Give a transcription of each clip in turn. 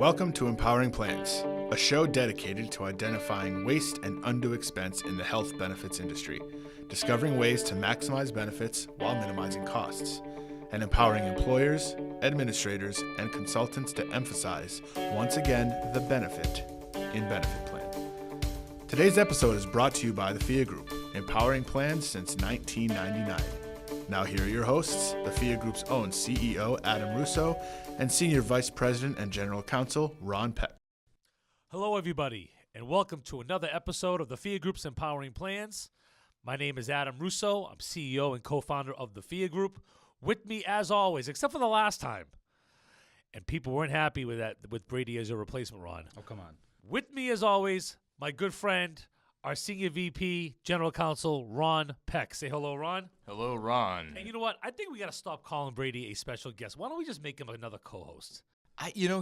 Welcome to Empowering Plans, a show dedicated to identifying waste and undue expense in the health benefits industry, discovering ways to maximize benefits while minimizing costs, and empowering employers, administrators, and consultants to emphasize, once again, the benefit in benefit plan. Today's episode is brought to you by the Phia Group, empowering plans since 1999. Now here are your hosts, the Phia Group's own CEO, Adam Russo, and Senior Vice President and General Counsel, Ron Peck. Hello, everybody, and welcome to another episode of the Phia Group's Empowering Plans. My name is Adam Russo. I'm CEO and co-founder of the Phia Group. With me, as always, except for the last time, and people weren't happy with that, with Brady as your replacement, Ron. Oh, come on. With me, as always, my good friend, our Senior VP, General Counsel, Ron Peck. Say hello, Ron. Hello, Ron. And you know what? I think we got to stop calling Brady a special guest. Why don't we just make him another co-host?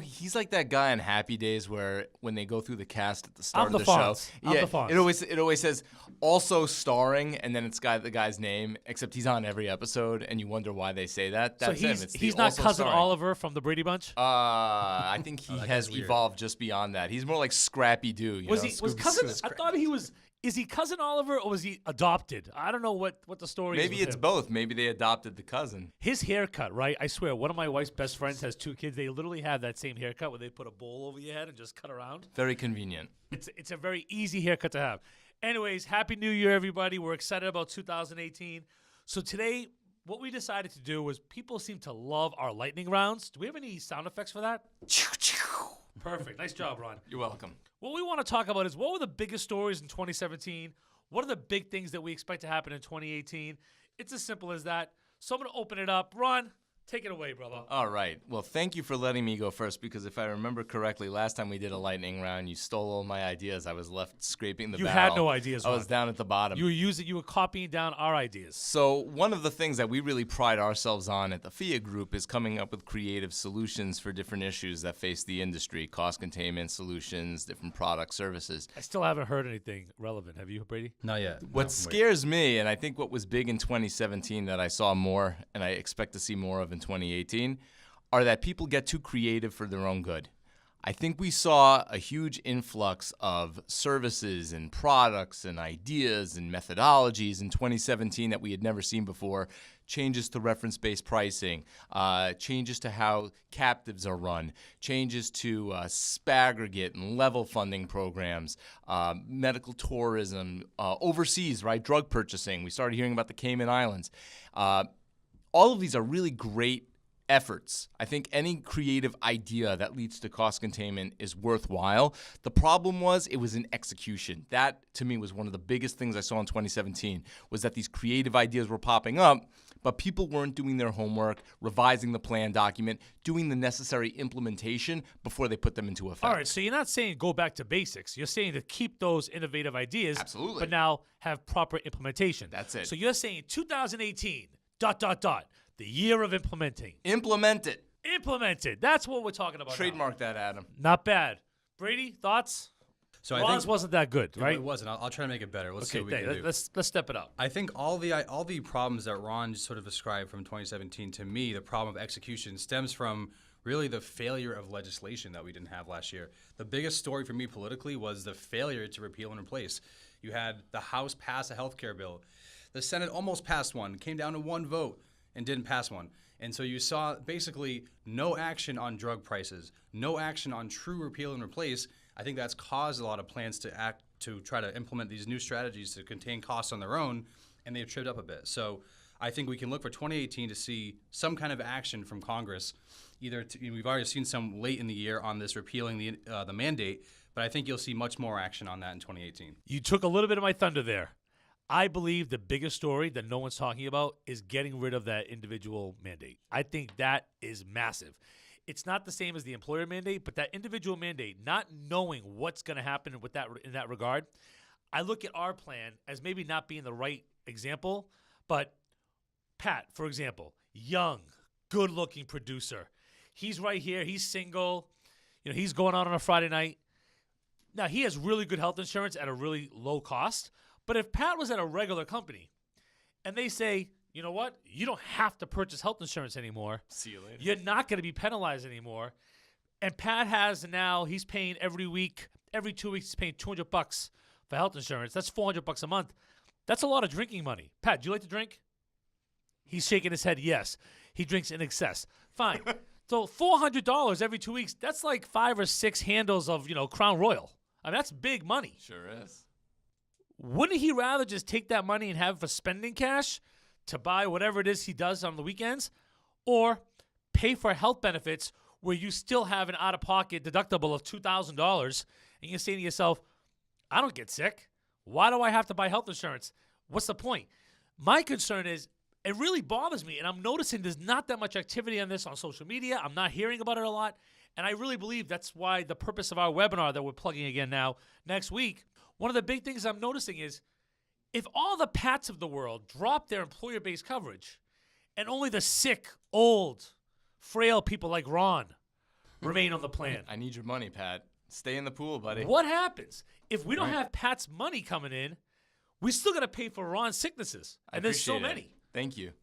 He's like that guy in Happy Days where when they go through the cast at the start of the fonts. show, it always says also starring, and then it's the guy's name, except he's on every episode, and you wonder why they say that. That's him. He's not cousin starring. Oliver from the Brady Bunch. I think he has evolved just beyond that. He's more like Scrappy Doo. Was cousin? I thought he was. Is he cousin Oliver or was he adopted? I don't know what the story is. Maybe it's both. Maybe they adopted the cousin. His haircut, right? I swear, one of my wife's best friends has two kids. They literally have that same haircut where they put a bowl over your head and just cut around. Very convenient. It's a very easy haircut to have. Anyways, Happy New Year, everybody. We're excited about 2018. So today, what we decided to do was people seem to love our lightning rounds. Do we have any sound effects for that? Perfect. Nice job, Ron. You're welcome. What we want to talk about is what were the biggest stories in 2017? What are the big things that we expect to happen in 2018? It's as simple as that. So I'm going to open it up. Ron, take it away, brother. All right. Well, thank you for letting me go first because if I remember correctly, last time we did a lightning round, you stole all my ideas. I was left scraping the barrel. You had no ideas, I Ron. was down at the bottom. You were copying down our ideas. So one of the things that we really pride ourselves on at the Phia Group is coming up with creative solutions for different issues that face the industry, cost containment solutions, different product services. I still haven't heard anything relevant. Have you, Brady? Not yet. What scares me, and I think what was big in 2017 that I saw more and I expect to see more of in 2018, are that people get too creative for their own good. I think we saw a huge influx of services and products and ideas and methodologies in 2017 that we had never seen before. Changes to reference-based pricing, changes to how captives are run, changes to SPAGregate and level funding programs, medical tourism, overseas, right, drug purchasing. We started hearing about the Cayman Islands. All of these are really great efforts. I think any creative idea that leads to cost containment is worthwhile. The problem was it was in execution. That, to me, was one of the biggest things I saw in 2017, was that these creative ideas were popping up, but people weren't doing their homework, revising the plan document, doing the necessary implementation before they put them into effect. All right, so you're not saying go back to basics. You're saying to keep those innovative ideas, Absolutely. but now have proper implementation. That's it. So you're saying 2018, ... the year of implementing. Implement it. Implemented. That's what we're talking about. Trademark that, Adam. Not bad. Brady, thoughts? So Ron's I think wasn't that good, right? It wasn't. I'll try to make it better. Let's see Okay, what we can do. let's step it up. I think all the problems that Ron just sort of described from 2017, to me, the problem of execution stems from really the failure of legislation that we didn't have last year. The biggest story for me politically was the failure to repeal and replace. You had the House pass a health care bill. The Senate almost passed one, came down to one vote, and didn't pass one. And so you saw basically no action on drug prices, no action on true repeal and replace. I think that's caused a lot of plans to try to implement these new strategies to contain costs on their own, and they've tripped up a bit. So I think we can look for 2018 to see some kind of action from Congress. We've already seen some late in the year on this repealing the mandate, but I think you'll see much more action on that in 2018. You took a little bit of my thunder there. I believe the biggest story that no one's talking about is getting rid of that individual mandate. I think that is massive. It's not the same as the employer mandate, but that individual mandate, not knowing what's going to happen in that regard, I look at our plan as maybe not being the right example, but Pat, for example, young, good-looking producer. He's right here. He's single. He's going out on a Friday night. Now, he has really good health insurance at a really low cost. But if Pat was at a regular company and they say, you know what, you don't have to purchase health insurance anymore. See you later. You're not going to be penalized anymore. And Pat has now, he's paying every 2 weeks, he's paying $200 for health insurance. That's $400 a month. That's a lot of drinking money. Pat, do you like to drink? He's shaking his head, yes. He drinks in excess. Fine. So $400 every 2 weeks, that's like 5 or 6 handles of, Crown Royal. I mean, that's big money. Sure is. Wouldn't he rather just take that money and have it for spending cash to buy whatever it is he does on the weekends, or pay for health benefits where you still have an out-of-pocket deductible of $2,000, and you're saying to yourself, I don't get sick. Why do I have to buy health insurance? What's the point? My concern is, it really bothers me, and I'm noticing there's not that much activity on this on social media. I'm not hearing about it a lot, and I really believe that's why the purpose of our webinar that we're plugging again now next week, one of the big things I'm noticing is if all the Pats of the world drop their employer-based coverage and only the sick, old, frail people like Ron remain on the plan. I need your money, Pat. Stay in the pool, buddy. What happens? If we don't have Pat's money coming in, we still got to pay for Ron's sicknesses, and there's so many. Thank you.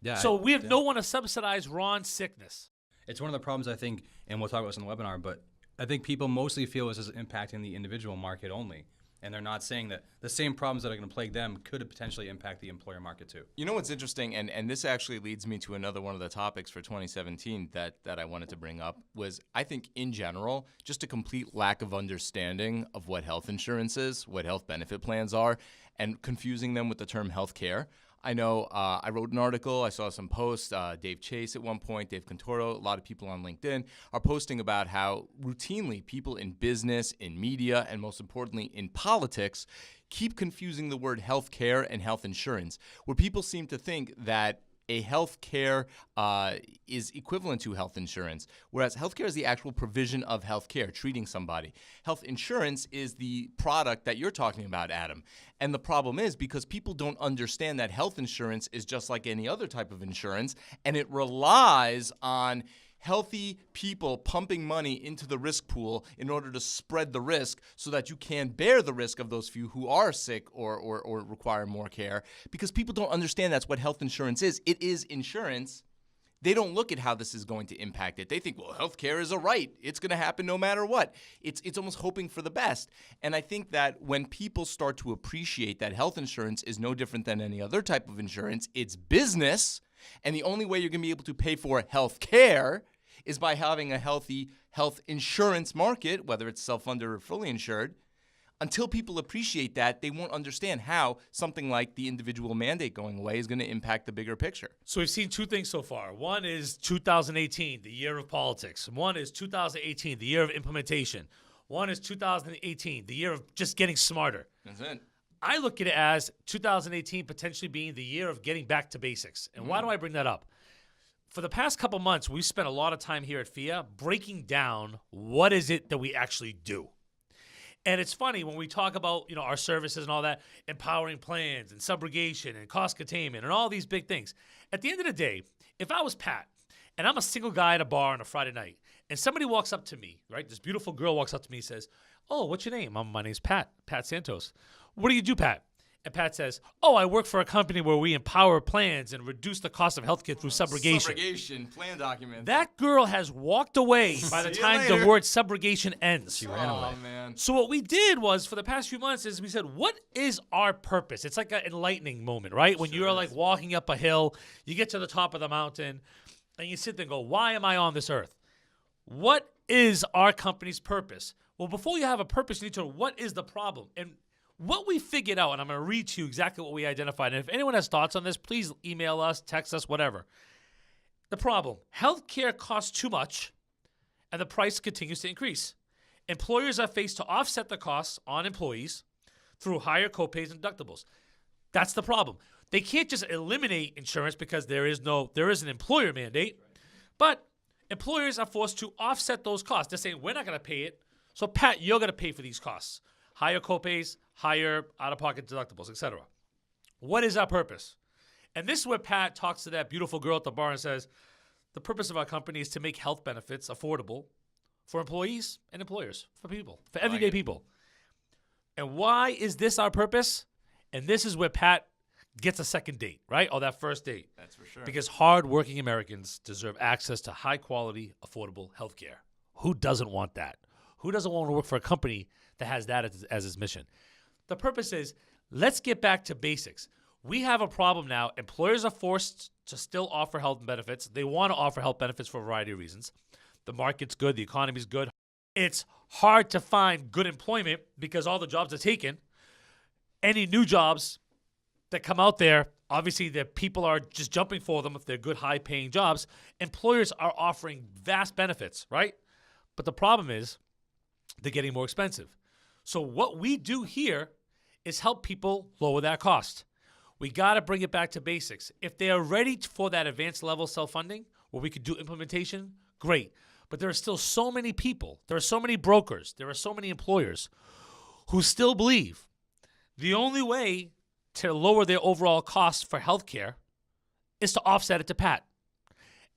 Yeah. So we have no one to subsidize Ron's sickness. It's one of the problems, I think, and we'll talk about this in the webinar, but I think people mostly feel this is impacting the individual market only. And they're not saying that the same problems that are going to plague them could potentially impact the employer market too. You know what's interesting, and this actually leads me to another one of the topics for 2017 that I wanted to bring up, was I think in general, just a complete lack of understanding of what health insurance is, what health benefit plans are, and confusing them with the term health care. I know I wrote an article, I saw some posts, Dave Chase at one point, Dave Contoro, a lot of people on LinkedIn are posting about how routinely people in business, in media, and most importantly in politics keep confusing the word health care and health insurance, where people seem to think that a health care is equivalent to health insurance, whereas health care is the actual provision of health care, treating somebody. Health insurance is the product that you're talking about, Adam. And the problem is because people don't understand that health insurance is just like any other type of insurance, and it relies on healthy people pumping money into the risk pool in order to spread the risk so that you can bear the risk of those few who are sick or require more care. Because people don't understand that's what health insurance is. It is insurance. They don't look at how this is going to impact it. They think, well, healthcare is a right. It's going to happen no matter what. It's almost hoping for the best. And I think that when people start to appreciate that health insurance is no different than any other type of insurance, it's business. And the only way you're going to be able to pay for health care is by having a healthy health insurance market, whether it's self-funded or fully insured. Until people appreciate that, they won't understand how something like the individual mandate going away is going to impact the bigger picture. So we've seen two things so far. One is 2018, the year of politics. One is 2018, the year of implementation. One is 2018, the year of just getting smarter. That's it. I look at it as 2018 potentially being the year of getting back to basics. And why do I bring that up? For the past couple months, we've spent a lot of time here at Phia breaking down what is it that we actually do. And it's funny when we talk about, our services and all that, empowering plans and subrogation and cost containment and all these big things. At the end of the day, if I was Pat and I'm a single guy at a bar on a Friday night and somebody walks up to me, right? This beautiful girl walks up to me and says, "Oh, what's your name?" My name's Pat Santos. "What do you do, Pat?" And Pat says, "Oh, I work for a company where we empower plans and reduce the cost of healthcare through subrogation." Subrogation, plan document. That girl has walked away by the time the word subrogation ends. She ran away. Oh, man. So what we did was, for the past few months, is we said, what is our purpose? It's like an enlightening moment, right? When you're like walking up a hill, you get to the top of the mountain, and you sit there and go, why am I on this earth? What is our company's purpose? Well, before you have a purpose, you need to know what is the problem. And what we figured out, and I'm going to read to you exactly what we identified. And if anyone has thoughts on this, please email us, text us, whatever. The problem, healthcare costs too much, and the price continues to increase. Employers are faced to offset the costs on employees through higher copays and deductibles. That's the problem. They can't just eliminate insurance because there is an employer mandate, but employers are forced to offset those costs. They're saying, we're not going to pay it, so Pat, you're going to pay for these costs. Higher copays, higher out-of-pocket deductibles, etc. What is our purpose? And this is where Pat talks to that beautiful girl at the bar and says, the purpose of our company is to make health benefits affordable for employees and employers, for people, for everyday people. And why is this our purpose? And this is where Pat gets a second date, right? Or that first date. That's for sure. Because hardworking Americans deserve access to high-quality, affordable health care. Who doesn't want that? Who doesn't want to work for a company that has that as its mission? The purpose is, let's get back to basics. We have a problem now. Employers are forced to still offer health benefits. They want to offer health benefits for a variety of reasons. The market's good. The economy's good. It's hard to find good employment because all the jobs are taken. Any new jobs that come out there, obviously the people are just jumping for them if they're good, high-paying jobs. Employers are offering vast benefits, right? But the problem is they're getting more expensive. So what we do here is help people lower that cost. We got to bring it back to basics. If they are ready for that advanced level self-funding where we could do implementation, great. But there are still so many people, there are so many brokers, there are so many employers who still believe the only way to lower their overall costs for healthcare is to offset it to PAT.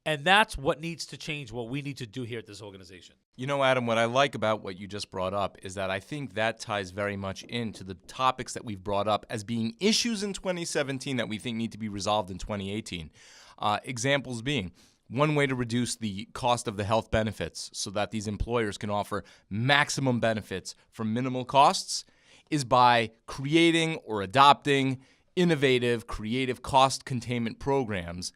And that's what needs to change, what we need to do here at this organization. You know, Adam, what I like about what you just brought up is that I think that ties very much into the topics that we've brought up as being issues in 2017 that we think need to be resolved in 2018. Examples being, one way to reduce the cost of the health benefits so that these employers can offer maximum benefits for minimal costs is by creating or adopting innovative, creative cost containment programs,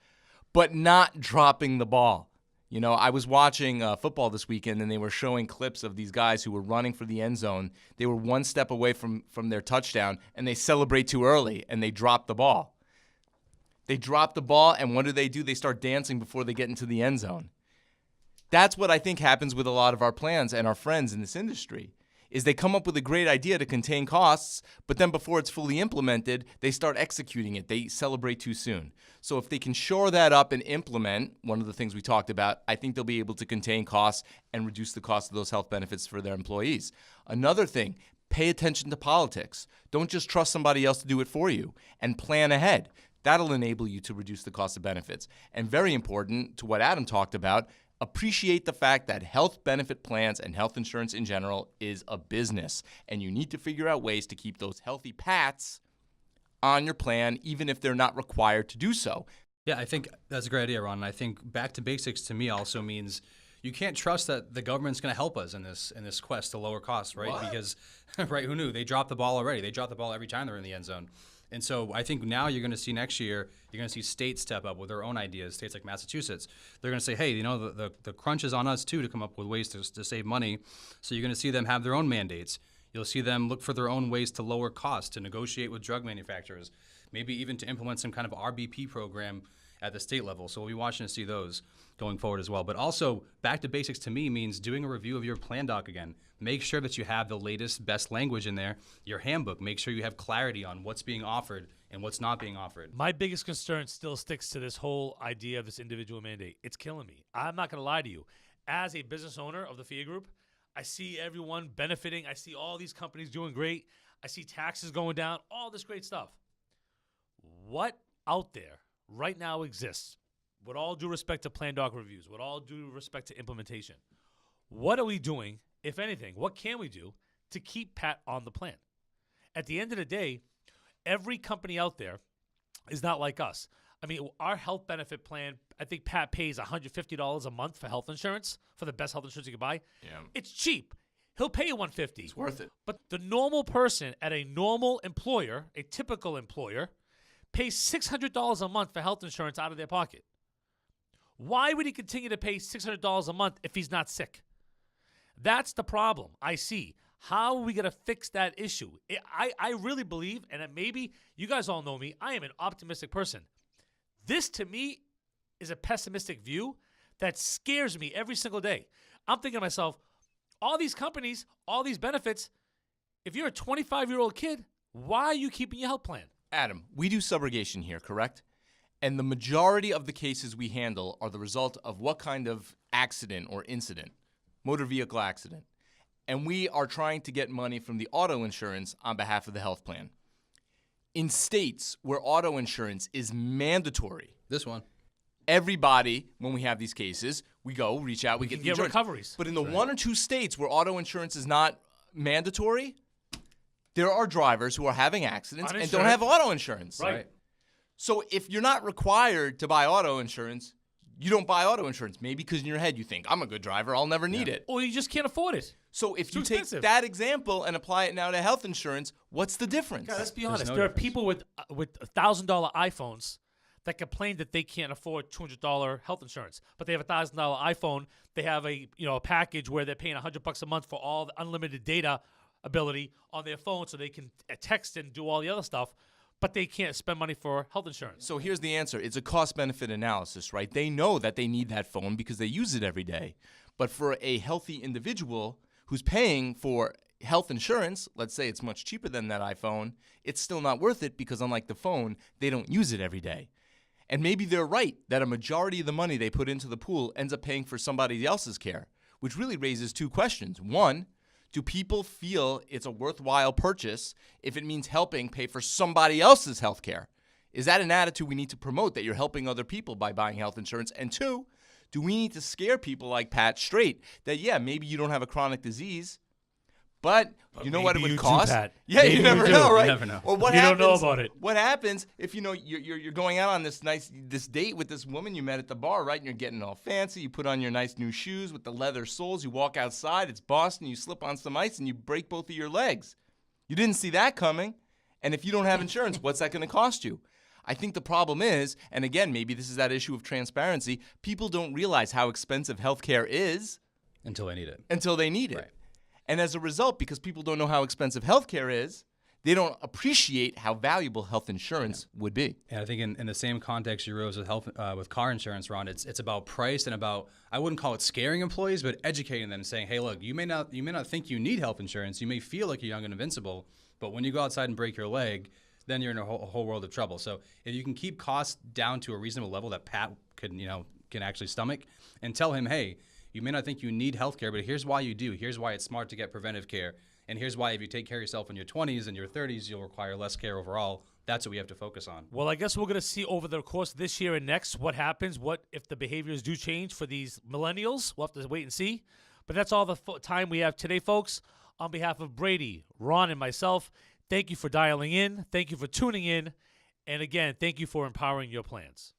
but not dropping the ball. You know, I was watching football this weekend, and they were showing clips of these guys who were running for the end zone. They were one step away from their touchdown, and they celebrate too early, and they drop the ball. They drop the ball, and what do? They start dancing before they get into the end zone. That's what I think happens with a lot of our plans and our friends in this industry, is they come up with a great idea to contain costs, but then before it's fully implemented, they start executing it. They celebrate too soon. So if they can shore that up and implement one of the things we talked about, I think they'll be able to contain costs and reduce the cost of those health benefits for their employees. Another thing, pay attention to politics. Don't just trust somebody else to do it for you, and plan ahead. That'll enable you to reduce the cost of benefits. And very important to what Adam talked about, appreciate the fact that health benefit plans and health insurance in general is a business, and you need to figure out ways to keep those healthy PATs on your plan, even if they're not required to do so. Yeah, I think that's a great idea, Ron. And I think back to basics to me also means you can't trust that the government's going to help us in this quest to lower costs, right? What? Because, right, who knew? They dropped the ball already. They drop the ball every time they're in the end zone. And so I think now you're going to see next year, you're going to see states step up with their own ideas, states like Massachusetts. They're going to say, hey, you know, the crunch is on us, too, to come up with ways to save money. So you're going to see them have their own mandates. You'll see them look for their own ways to lower costs, to negotiate with drug manufacturers, maybe even to implement some kind of RBP program at the state level. So we'll be watching to see those going forward as well. But also, back to basics to me means doing a review of your plan doc again. Make sure that you have the latest, best language in there, your handbook. Make sure you have clarity on what's being offered and what's not being offered. My biggest concern still sticks to this whole idea of this individual mandate. It's killing me. I'm not going to lie to you. As a business owner of the Phia Group, I see everyone benefiting. I see all these companies doing great. I see taxes going down, all this great stuff. What out there right now exists, with all due respect to plan doc reviews, with all due respect to implementation, what are we doing, if anything? What can we do to keep Pat on the plan? At the end of the day, every company out there is not like us. I mean, our health benefit plan, I think Pat pays $150 a month for health insurance, for the best health insurance you can buy. Yeah. It's cheap. He'll pay you $150. It's worth it. But the normal person at a normal employer, a typical employer, pays $600 a month for health insurance out of their pocket. Why would he continue to pay $600 a month if he's not sick? That's the problem I see. How are we going to fix that issue? I really believe, and maybe you guys all know me, I am an optimistic person. This, to me, is a pessimistic view that scares me every single day. I'm thinking to myself, all these companies, all these benefits, if you're a 25-year-old kid, why are you keeping your health plan? Adam, we do subrogation here, correct? And the majority of the cases we handle are the result of what kind of accident or incident? Motor vehicle accident. And we are trying to get money from the auto insurance on behalf of the health plan. In states where auto insurance is mandatory, This one. everybody, when we have these cases, we go, reach out, we get the Get insurance. recoveries. But in the one or two states where auto insurance is not mandatory, there are drivers who are having accidents and don't have auto insurance. Right. So if you're not required to buy auto insurance, you don't buy auto insurance. Maybe because in your head you think, I'm a good driver, I'll never need it. Or you just can't afford it. So if Too you take expensive. that example and apply it now to health insurance, what's the difference? God, let's be There's honest. no There are difference. people with $1,000 iPhones that complain that they can't afford $200 health insurance, but they have a $1,000 iPhone. They have a package where they're paying $100 a month for all the unlimited data ability on their phone, so they can text and do all the other stuff, but they can't spend money for health insurance. So here's the answer. It's a cost-benefit analysis, right? They know that they need that phone because they use it every day. But for a healthy individual who's paying for health insurance, let's say it's much cheaper than that iPhone, it's still not worth it because unlike the phone, they don't use it every day. And maybe they're right that a majority of the money they put into the pool ends up paying for somebody else's care, which really raises two questions. One, do people feel it's a worthwhile purchase if it means helping pay for somebody else's health care? Is that an attitude we need to promote, that you're helping other people by buying health insurance? And two, do we need to scare people like Pat straight that, yeah, maybe you don't have a chronic disease, but you know what it maybe would you do, cost? Pat. Yeah, Maybe you you never do. know, You right? never know. Or what You don't happens, know about it. What happens if you're going out on this date with this woman you met at the bar, right? And you're getting all fancy. You put on your nice new shoes with the leather soles. You walk outside. It's Boston. You slip on some ice and you break both of your legs. You didn't see that coming. And if you don't have insurance, what's that going to cost you? I think the problem is, and again, maybe this is that issue of transparency, people don't realize how expensive healthcare is Until I need it. until they need it. Right. And as a result, because people don't know how expensive healthcare is, they don't appreciate how valuable health insurance would be. And I think in the same context you rose with with car insurance, Ron, it's about price and about, I wouldn't call it scaring employees, but educating them, saying, hey, look, you may not think you need health insurance. You may feel like you're young and invincible, but when you go outside and break your leg, then you're in a whole world of trouble. So if you can keep costs down to a reasonable level that Pat can actually stomach, and tell him, hey, you may not think you need health care, but here's why you do. Here's why it's smart to get preventive care. And here's why if you take care of yourself in your 20s and your 30s, you'll require less care overall. That's what we have to focus on. Well, I guess we're going to see over the course of this year and next what happens, what if the behaviors do change for these millennials. We'll have to wait and see. But that's all the time we have today, folks. On behalf of Brady, Ron, and myself, thank you for dialing in. Thank you for tuning in. And again, thank you for empowering your plans.